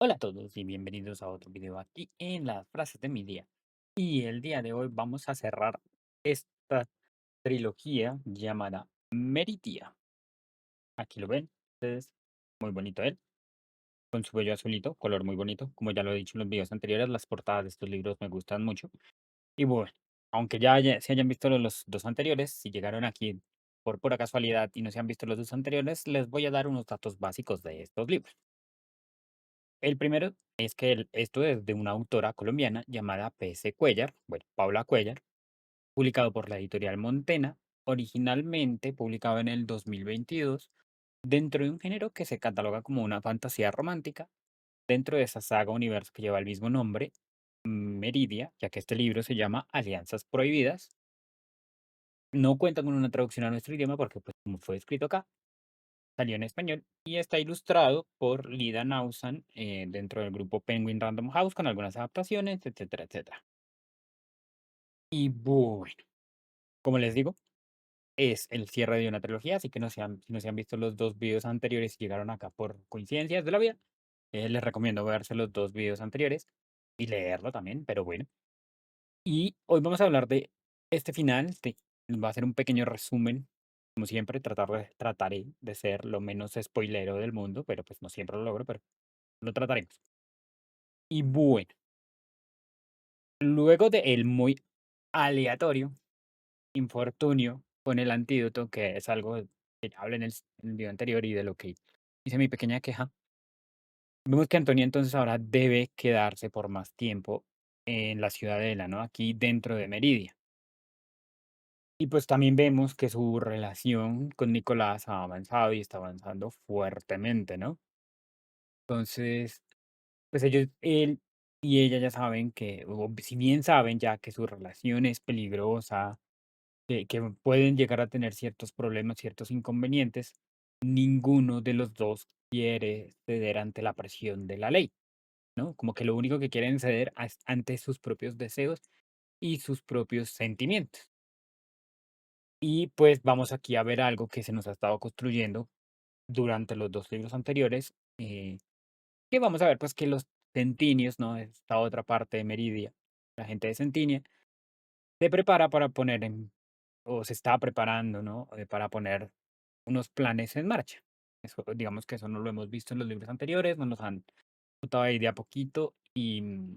Hola a todos y bienvenidos a otro video aquí en las frases de mi día. Y el día de hoy vamos a cerrar esta trilogía llamada Meridia. Aquí lo ven, ustedes, muy bonito él, con su bello azulito, color muy bonito. Como ya lo he dicho en los videos anteriores, las portadas de estos libros me gustan mucho. Y bueno, aunque se hayan visto los dos anteriores, si llegaron aquí por pura casualidad y no se han visto los dos anteriores, les voy a dar unos datos básicos de estos libros. El primero es que esto es de una autora colombiana llamada P.S. Cuellar, bueno, Paula Cuellar, publicado por la editorial Montena, originalmente publicado en el 2022, dentro de un género que se cataloga como una fantasía romántica, dentro de esa saga universo que lleva el mismo nombre, Meridia, ya que este libro se llama Alianzas Prohibidas. No cuenta con una traducción a nuestro idioma porque, pues, como fue escrito acá, salió en español y está ilustrado por Lida Nausan dentro del grupo Penguin Random House con algunas adaptaciones, etcétera, etcétera. Y bueno, como les digo, es el cierre de una trilogía, así que si no se han visto los dos videos anteriores y llegaron acá por coincidencias de la vida, les recomiendo verse los dos videos anteriores y leerlo también, pero bueno. Y hoy vamos a hablar de este final, va a ser un pequeño resumen, como siempre, trataré de ser lo menos spoilero del mundo, pero pues no siempre lo logro, pero lo trataremos. Y bueno, luego de el muy aleatorio infortunio con el antídoto, que es algo que ya hablé en el video anterior y de lo que hice mi pequeña queja, vemos que Antonio entonces ahora debe quedarse por más tiempo en la ciudadela, ¿no? Aquí dentro de Meridia. Y pues también vemos que su relación con Nicolás ha avanzado y está avanzando fuertemente, ¿no? Entonces, pues él y ella ya saben que, o si bien saben ya que su relación es peligrosa, que pueden llegar a tener ciertos problemas, ciertos inconvenientes, ninguno de los dos quiere ceder ante la presión de la ley, ¿no? Como que lo único que quieren ceder es ante sus propios deseos y sus propios sentimientos. Y pues vamos aquí a ver algo que se nos ha estado construyendo durante los dos libros anteriores, que vamos a ver pues que los centinios, ¿no? Esta otra parte de Meridia, la gente de Centinia, se prepara para poner o se está preparando, ¿no? Para poner unos planes en marcha. Eso, digamos que eso no lo hemos visto en los libros anteriores, nos los han contado ahí de a poquito y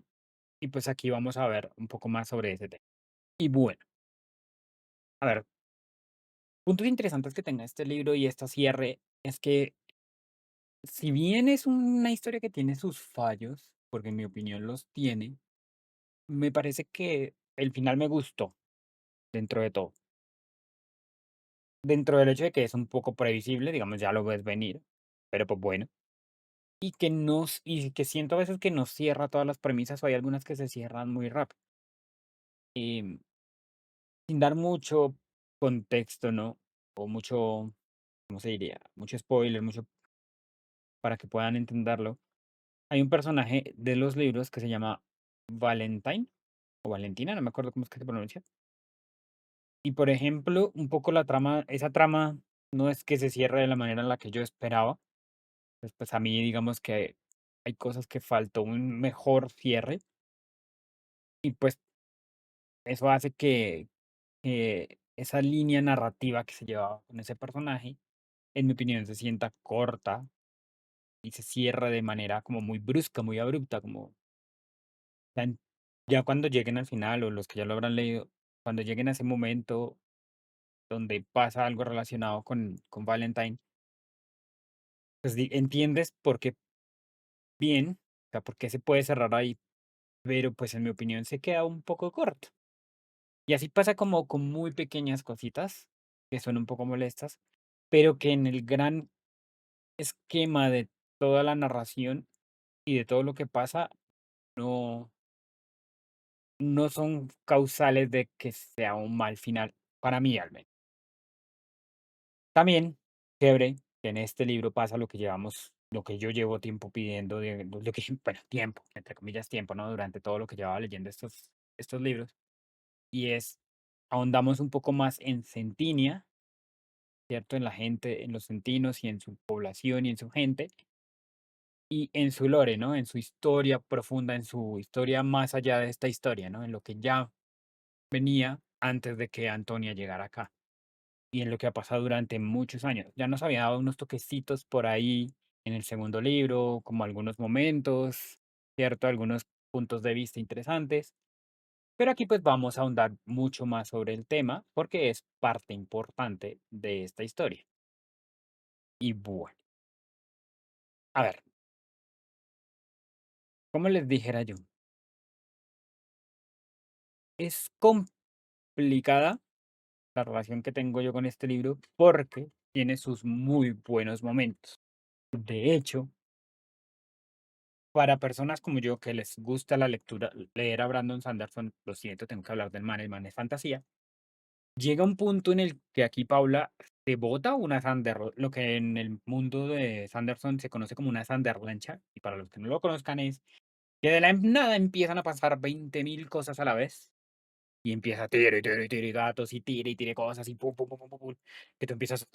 pues aquí vamos a ver un poco más sobre ese tema. Y bueno, a ver, puntos interesantes que tenga este libro y este cierre es que si bien es una historia que tiene sus fallos, porque en mi opinión los tiene, me parece que el final me gustó dentro de todo. Dentro del hecho de que es un poco previsible, digamos, ya lo ves venir, pero pues bueno. Y que siento a veces que no cierra todas las premisas, o hay algunas que se cierran muy rápido. Em, Sin dar mucho contexto, ¿no? O mucho, ¿cómo se diría? Mucho spoiler, mucho para que puedan entenderlo. Hay un personaje de los libros que se llama Valentine, o Valentina, no me acuerdo cómo es que se pronuncia. Y por ejemplo, un poco esa trama no es que se cierre de la manera en la que yo esperaba. Pues a mí, digamos que hay cosas que faltó un mejor cierre. Y pues eso hace que esa línea narrativa que se llevaba con ese personaje, en mi opinión, se sienta corta y se cierra de manera como muy brusca, muy abrupta, como tan ya cuando lleguen al final, o los que ya lo habrán leído, cuando lleguen a ese momento donde pasa algo relacionado con Valentine, pues entiendes por qué bien, o sea, por qué se puede cerrar ahí, pero pues en mi opinión se queda un poco corto. Y así pasa como con muy pequeñas cositas que son un poco molestas, pero que en el gran esquema de toda la narración y de todo lo que pasa, no, no son causales de que sea un mal final, para mí al menos. También, chévere, que en este libro pasa lo que lo que yo llevo tiempo pidiendo, lo que, bueno, tiempo, entre comillas, tiempo, ¿no? Durante todo lo que llevaba leyendo estos libros, y es, ahondamos un poco más en Centinia, ¿cierto? En la gente, en los centinos y en su población y en su gente, y en su lore, ¿no? En su historia profunda, en su historia más allá de esta historia, ¿no? En lo que ya venía antes de que Antonia llegara acá y en lo que ha pasado durante muchos años. Ya nos había dado unos toquecitos por ahí en el segundo libro, como algunos momentos, ¿cierto? Algunos puntos de vista interesantes. Pero aquí pues vamos a ahondar mucho más sobre el tema porque es parte importante de esta historia. Y bueno, a ver, ¿cómo les dijera yo? Es complicada la relación que tengo yo con este libro porque tiene sus muy buenos momentos. De hecho, para personas como yo que les gusta la lectura, leer a Brandon Sanderson, lo siento, tengo que hablar del man, el man es fantasía. Llega un punto en el que aquí Paula se bota una lo que en el mundo de Sanderson se conoce como una Sanderlancha, y para los que no lo conozcan es que de la nada empiezan a pasar 20.000 cosas a la vez y empieza tire datos y tire cosas y pum, pum, pum, pum, pum, pum, que tú empiezas.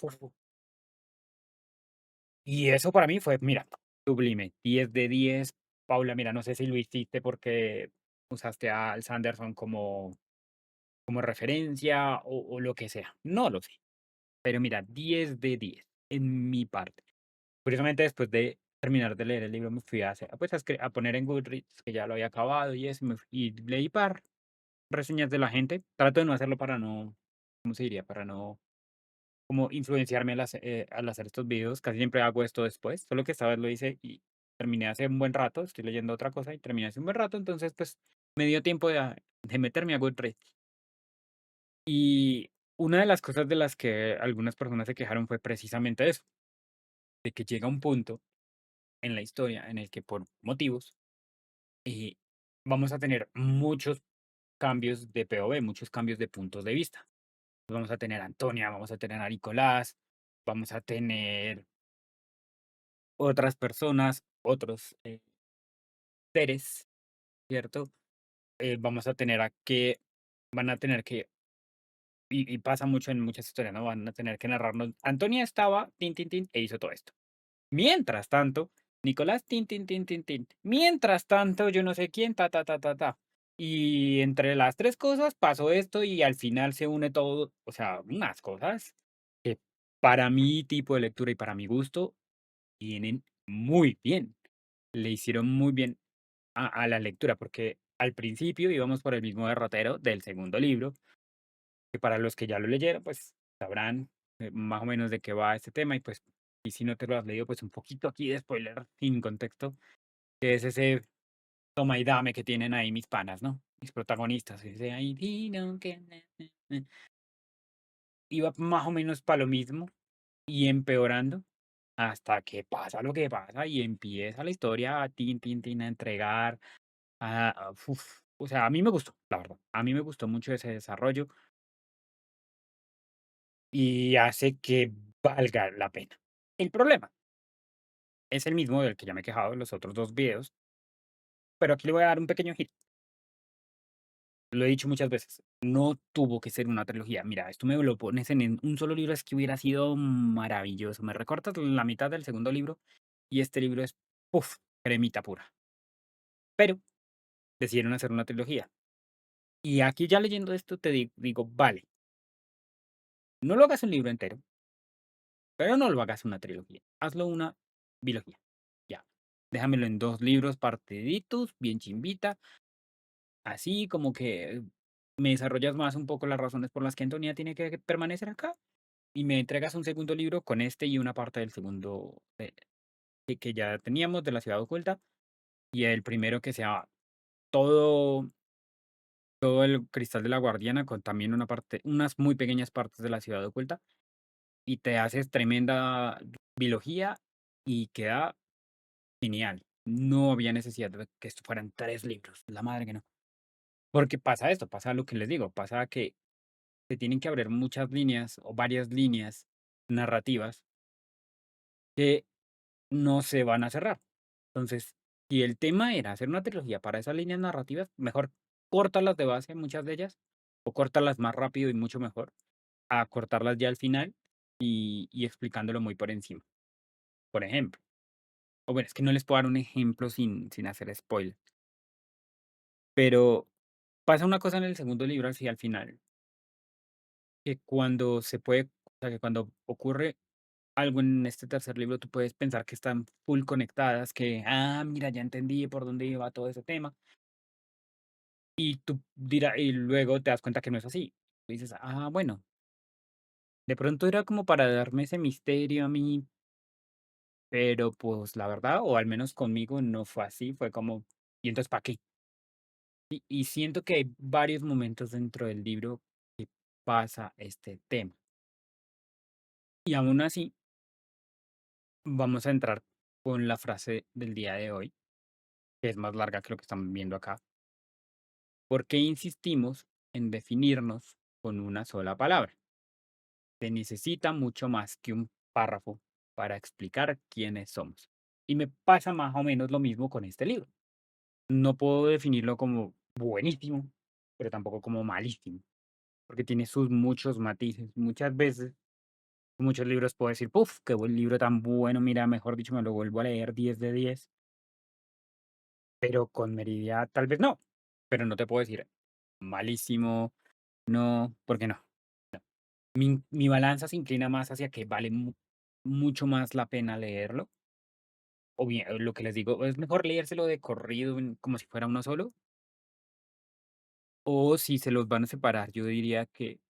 Y eso para mí fue, mira, sublime, 10 de 10. Paula, mira, no sé si lo hiciste porque usaste a Al Sanderson como referencia o lo que sea, no lo sé. Pero mira, 10 de 10 en mi parte. Curiosamente, después de terminar de leer el libro, me fui a, pues, a poner en Goodreads, que ya lo había acabado y eso, y leí par reseñas de la gente. Trato de no hacerlo para no, ¿cómo se diría? Para no como influenciarme al hacer estos videos. Casi siempre hago esto después, solo que esta vez lo hice y terminé hace un buen rato. Estoy leyendo otra cosa y terminé hace un buen rato, entonces pues me dio tiempo de meterme a Goodreads. Y una de las cosas de las que algunas personas se quejaron fue precisamente eso, de que llega un punto en la historia en el que por motivos eh, vamos a tener muchos cambios de POV, muchos cambios de puntos de vista. Vamos a tener a Antonia, vamos a tener a Nicolás, vamos a tener otras personas, otros seres, ¿cierto? Vamos a tener a que van a tener que, y pasa mucho en muchas historias, ¿no? Van a tener que narrarnos. Antonia estaba, tin, tin, tin, e hizo todo esto. Mientras tanto, Nicolás, tin, tin, tin, tin, tin. Mientras tanto, yo no sé quién, ta, ta, ta, ta, ta. Y entre las tres cosas pasó esto y al final se une todo, o sea, unas cosas que para mi tipo de lectura y para mi gusto vienen muy bien. Le hicieron muy bien a la lectura, porque al principio íbamos por el mismo derrotero del segundo libro, que para los que ya lo leyeron, pues sabrán más o menos de qué va este tema y pues, y si no te lo has leído, pues un poquito aquí de spoiler sin contexto, que es ese toma y dame que tienen ahí mis panas, ¿no? Mis protagonistas, ese ahí, "Dino que iba más o menos para lo mismo y empeorando hasta que pasa lo que pasa y empieza la historia a tin, tin, tin, a entregar. O sea, a mí me gustó, la verdad. A mí me gustó mucho ese desarrollo y hace que valga la pena. El problema es el mismo del que ya me he quejado en los otros 2 videos, pero aquí le voy a dar un pequeño giro. Lo he dicho muchas veces, no tuvo que ser una trilogía. Mira, esto me lo pones en un solo libro, es que hubiera sido maravilloso. Me recortas la mitad del segundo libro y este libro es, uf, cremita pura. Pero decidieron hacer una trilogía. Y aquí ya leyendo esto te digo, vale, no lo hagas un libro entero, pero no lo hagas una trilogía. Hazlo una bilogía. Ya. Déjamelo en 2 libros partiditos, bien chimbita. Así como que me desarrollas más un poco las razones por las que Antonia tiene que permanecer acá. Y me entregas un segundo libro con este y una parte del segundo que ya teníamos de la ciudad oculta. Y el primero que sea todo, todo el cristal de la guardiana con también una parte, unas muy pequeñas partes de la ciudad oculta. Y te haces tremenda biología y queda genial. No había necesidad de que esto fueran 3 libros, la madre que no. Porque pasa esto, pasa lo que les digo, pasa que se tienen que abrir muchas líneas o varias líneas narrativas que no se van a cerrar. Entonces, si el tema era hacer una trilogía para esas líneas narrativas, mejor córtalas de base, muchas de ellas, o córtalas más rápido y mucho mejor, a cortarlas ya al final y explicándolo muy por encima. Por ejemplo. o bueno, es que no les puedo dar un ejemplo sin hacer spoiler, pero pasa una cosa en el segundo libro, así al final, que cuando se puede, o sea, que cuando ocurre algo en este tercer libro, tú puedes pensar que están full conectadas, que, mira, ya entendí por dónde iba todo ese tema, y tú dirás, y luego te das cuenta que no es así. Tú dices, bueno, de pronto era como para darme ese misterio a mí, pero pues la verdad, o al menos conmigo no fue así, fue como, ¿y entonces para qué? Y siento que hay varios momentos dentro del libro que pasa este tema. Y aún así, vamos a entrar con la frase del día de hoy, que es más larga que lo que estamos viendo acá. ¿Por qué insistimos en definirnos con una sola palabra? Se necesita mucho más que un párrafo para explicar quiénes somos. Y me pasa más o menos lo mismo con este libro. No puedo definirlo como buenísimo, pero tampoco como malísimo, porque tiene sus muchos matices. Muchas veces, muchos libros puedo decir, puf, qué buen libro tan bueno, mira, mejor dicho, me lo vuelvo a leer 10 de 10, pero con Meridia tal vez no, pero no te puedo decir malísimo, no, porque no. Mi balanza se inclina más hacia que vale mucho más la pena leerlo, o bien, lo que les digo, es mejor leérselo de corrido, como si fuera uno solo, o si se los van a separar, yo diría que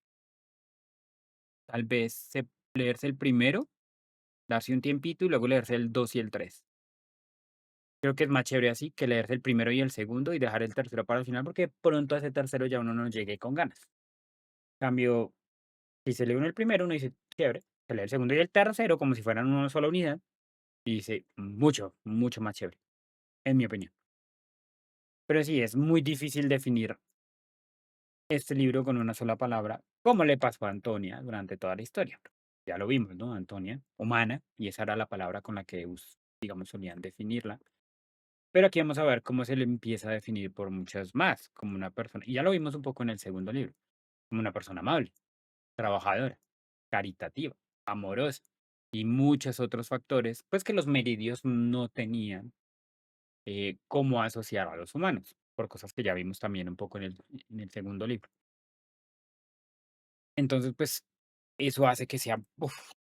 tal vez leerse el primero, darse un tiempito y luego leerse el 2 y el 3. Creo que es más chévere así que leerse el primero y el segundo y dejar el tercero para el final, porque pronto a ese tercero ya uno no llegue con ganas. Cambio, si se lee uno el primero, uno dice, chévere, se lee el segundo y el tercero como si fueran una sola unidad, y dice, mucho, mucho más chévere, en mi opinión. Pero sí, es muy difícil definir este libro con una sola palabra, como le pasó a Antonia durante toda la historia. Ya lo vimos, ¿no? Antonia, humana, y esa era la palabra con la que, digamos, solían definirla. Pero aquí vamos a ver cómo se le empieza a definir por muchas más, como una persona, y ya lo vimos un poco en el segundo libro, como una persona amable, trabajadora, caritativa, amorosa, y muchos otros factores, pues que los meridios no tenían cómo asociar a los humanos, por cosas que ya vimos también un poco en el segundo libro. Entonces, pues, eso hace que sea,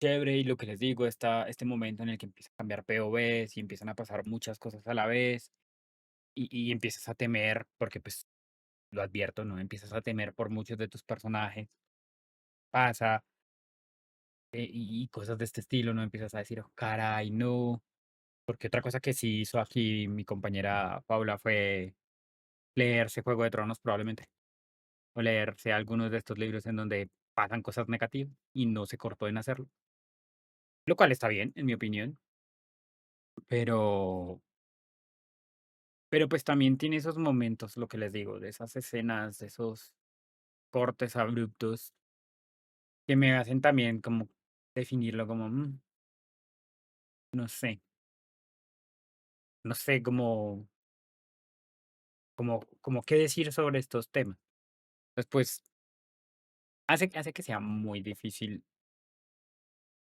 chévere, y lo que les digo, este momento en el que empieza a cambiar POVs y empiezan a pasar muchas cosas a la vez, y empiezas a temer, porque, pues, lo advierto, ¿no? Empiezas a temer por muchos de tus personajes, pasa, y cosas de este estilo, ¿no? Empiezas a decir: "Oh, caray, no". Porque otra cosa que sí hizo aquí mi compañera Paula fue leerse Juego de Tronos, probablemente, o leerse algunos de estos libros en donde pasan cosas negativas y no se cortó en hacerlo. Lo cual está bien, en mi opinión, pero pues, también tiene esos momentos, lo que les digo, de esas escenas, de esos cortes abruptos que me hacen también como definirlo como, no sé, no sé cómo qué decir sobre estos temas. Después, hace que sea muy difícil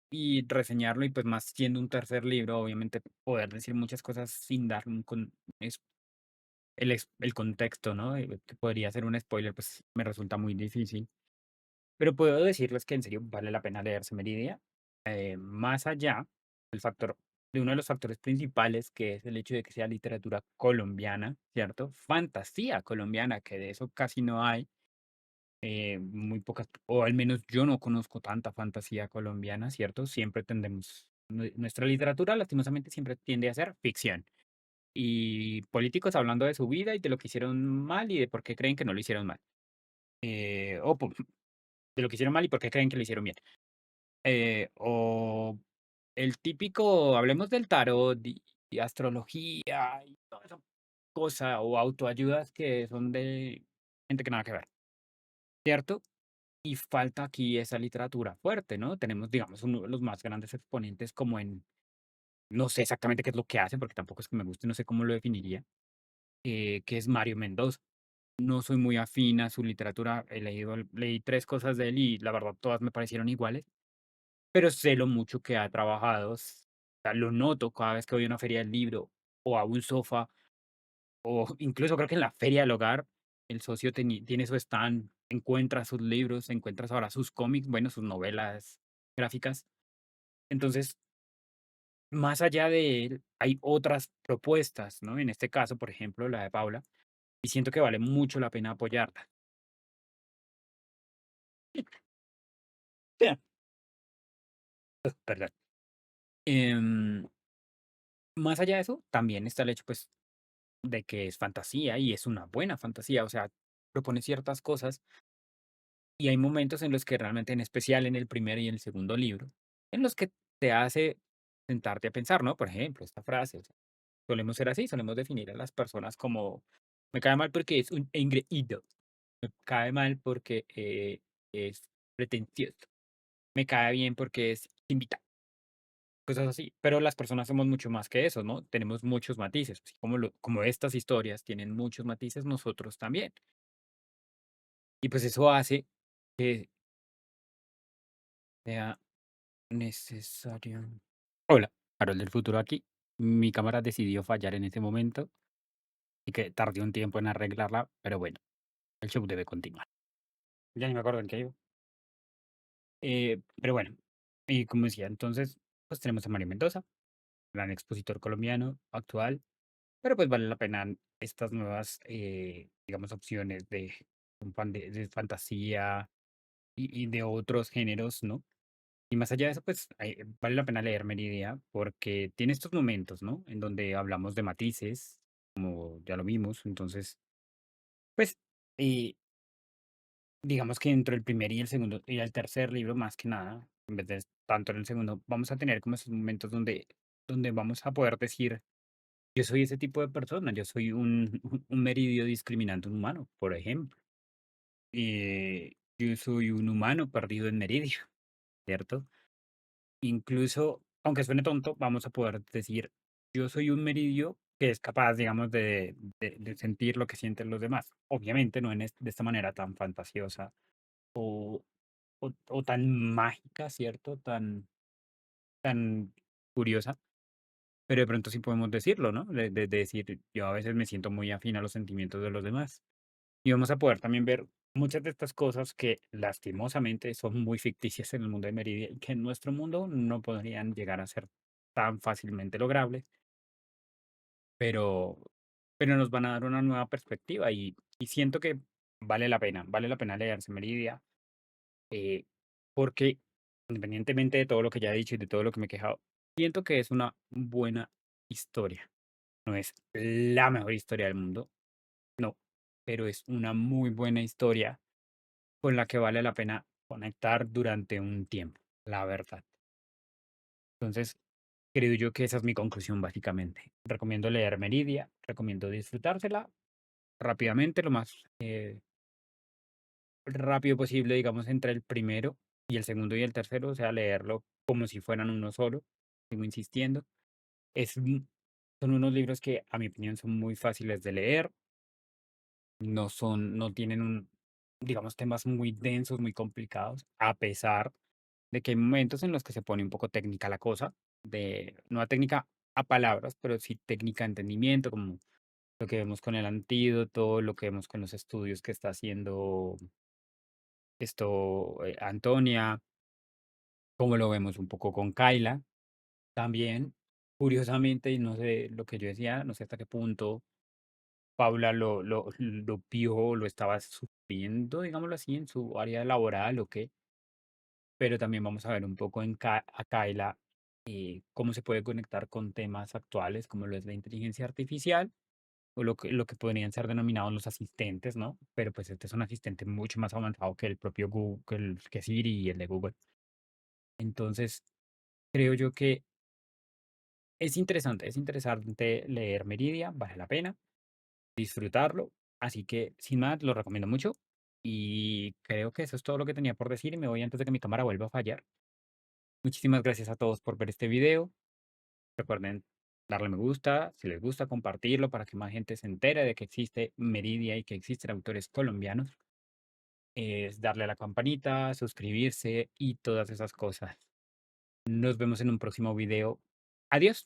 y reseñarlo, y, pues, más siendo un tercer libro, obviamente, poder decir muchas cosas sin dar un el contexto, ¿no? Que podría ser un spoiler, pues, me resulta muy difícil. Pero puedo decirles que en serio vale la pena leerse Meridia, más allá del factor de uno de los factores principales, que es el hecho de que sea literatura colombiana, ¿cierto? Fantasía colombiana, que de eso casi no hay, muy pocas, o al menos yo no conozco tanta fantasía colombiana, ¿cierto? Siempre tendemos, nuestra literatura lastimosamente siempre tiende a ser ficción. Y políticos hablando de su vida y de lo que hicieron mal y de por qué creen que no lo hicieron mal. De lo que hicieron mal y por qué creen que lo hicieron bien. O el típico, hablemos del tarot y astrología y toda esa cosa, o autoayudas que son de gente que nada que ver, ¿cierto? Y falta aquí esa literatura fuerte, ¿no? Tenemos, digamos, uno de los más grandes exponentes como no sé exactamente qué es lo que hace, porque tampoco es que me guste, no sé cómo lo definiría, que es Mario Mendoza. No soy muy afín a su literatura, leí 3 cosas de él y la verdad todas me parecieron iguales, pero sé lo mucho que ha trabajado, sea, lo noto cada vez que voy a una feria del libro o a un sofá, o incluso creo que en la feria del hogar, el socio tiene su stand, encuentra sus libros, encuentras ahora sus cómics, bueno, sus novelas gráficas. Entonces, más allá de él, hay otras propuestas, ¿no? En este caso, por ejemplo, la de Paula, y siento que vale mucho la pena apoyarla. Perdón. Em, Más allá de eso, también está el hecho, pues, de que es fantasía y es una buena fantasía, o sea, propone ciertas cosas y hay momentos en los que realmente, en especial en el primer y el segundo libro, en los que te hace sentarte a pensar, ¿no? Por ejemplo, esta frase, o sea, solemos ser así, solemos definir a las personas como me cae mal porque es un engreído, me cae mal porque es pretencioso, me cae bien porque es invitado, cosas así. Pero las personas somos mucho más que eso, ¿no? Tenemos muchos matices, así como, como estas historias tienen muchos matices, nosotros también. Y pues eso hace que sea necesario. Hola, Carol del futuro aquí. Mi cámara decidió fallar en ese momento y que tardé un tiempo en arreglarla, pero bueno, el show debe continuar. Ya ni me acuerdo en qué iba. Pero bueno, y como decía, entonces, pues tenemos a Mario Mendoza, gran expositor colombiano actual, pero pues vale la pena estas nuevas, digamos, opciones de, de fantasía y de otros géneros, ¿no? Y más allá de eso, pues vale la pena leer Meridia porque tiene estos momentos, ¿no? En donde hablamos de matices, como ya lo vimos. Entonces, pues, eh, digamos que entre el primer y el segundo y el tercer libro, más que nada, en vez de tanto en el segundo, vamos a tener como esos momentos donde vamos a poder decir, yo soy ese tipo de persona, yo soy un meridio discriminante humano, por ejemplo. Yo soy un humano perdido en Meridio, ¿cierto? Incluso, aunque suene tonto, vamos a poder decir, yo soy un meridio que es capaz, digamos, de sentir lo que sienten los demás. Obviamente no de esta manera tan fantasiosa o, o tan mágica, ¿cierto? Tan curiosa, pero de pronto sí podemos decirlo, ¿no? De decir, yo a veces me siento muy afín a los sentimientos de los demás. Y vamos a poder también ver muchas de estas cosas que lastimosamente son muy ficticias en el mundo de Meridia y que en nuestro mundo no podrían llegar a ser tan fácilmente logrables, pero, pero nos van a dar una nueva perspectiva y siento que vale la pena leerse Meridia, eh, porque independientemente de todo lo que ya he dicho y de todo lo que me he quejado, siento que es una buena historia. No es la mejor historia del mundo, no, pero es una muy buena historia con la que vale la pena conectar durante un tiempo, la verdad. Entonces, creo yo que esa es mi conclusión básicamente. Recomiendo leer Meridia, recomiendo disfrutársela rápidamente, lo más rápido posible, digamos, entre el primero y el segundo y el tercero, o sea, leerlo como si fueran uno solo, sigo insistiendo. Son unos libros que, a mi opinión, son muy fáciles de leer, no tienen digamos, temas muy densos, muy complicados, a pesar de que hay momentos en los que se pone un poco técnica la cosa, no a técnica a palabras, pero sí técnica a entendimiento, como lo que vemos con el antídoto, lo que vemos con los estudios que está haciendo Antonia, como lo vemos un poco con Kaila, también, curiosamente, y no sé lo que yo decía, no sé hasta qué punto Paula lo vio, lo estaba sufriendo, digámoslo así, en su área laboral o qué, pero también vamos a ver un poco a Kaila cómo se puede conectar con temas actuales como lo es la inteligencia artificial o lo que podrían ser denominados los asistentes, ¿no? Pero pues este es un asistente mucho más avanzado que el propio Google, que Siri y el de Google. Entonces, creo yo que es interesante leer Meridia, vale la pena disfrutarlo. Así que, sin más, lo recomiendo mucho. Y creo que eso es todo lo que tenía por decir y me voy antes de que mi cámara vuelva a fallar. Muchísimas gracias a todos por ver este video. Recuerden darle me gusta, si les gusta, compartirlo para que más gente se entere de que existe Meridia y que existen autores colombianos. Es darle a la campanita, suscribirse y todas esas cosas. Nos vemos en un próximo video. Adiós.